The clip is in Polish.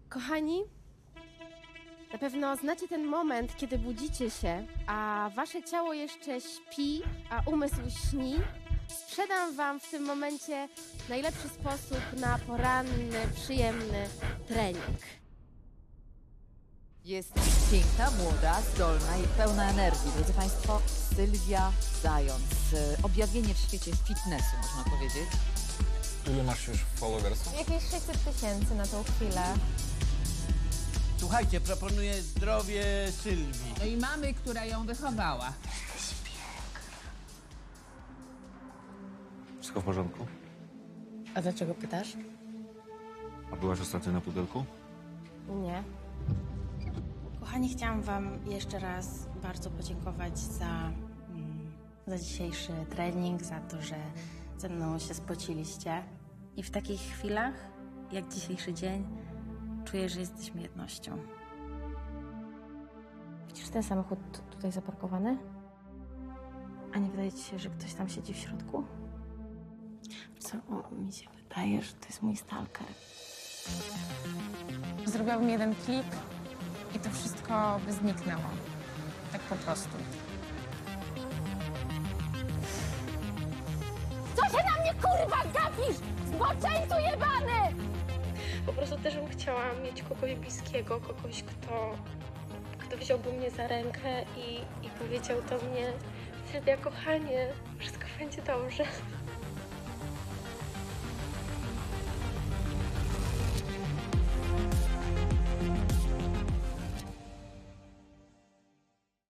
Kochani, na pewno znacie ten moment, kiedy budzicie się, a wasze ciało jeszcze śpi, a umysł śni. Sprzedam wam w tym momencie najlepszy sposób na poranny, przyjemny trening. Jest piękna, młoda, zdolna i pełna energii. Drodzy Państwo, Sylwia Zając. Objawienie w świecie fitnessu, można powiedzieć. Ile masz już followersów? Jakieś 600 000 na tą chwilę. Słuchajcie, proponuję zdrowie Sylwii. No i mamy, która ją wychowała. Wszystko w porządku? A dlaczego pytasz? A byłaś ostatnio na pudelku? Nie. Kochani, chciałam wam jeszcze raz bardzo podziękować za dzisiejszy trening, za to, że ze mną się spociliście. I w takich chwilach, jak dzisiejszy dzień, czuję, że jesteśmy jednością. Widzisz ten samochód tutaj zaparkowany? A nie wydaje ci się, że ktoś tam siedzi w środku? Co? Mi się wydaje, że to jest mój stalker. Zrobiłabym jeden klik i to wszystko by zniknęło. Tak po prostu. Co się na mnie kurwa gapisz? Zboczeńcu jebany! Po prostu też bym chciała mieć kogoś bliskiego, kogoś, kto wziąłby mnie za rękę i powiedział do mnie: Sylwia, kochanie, wszystko będzie dobrze.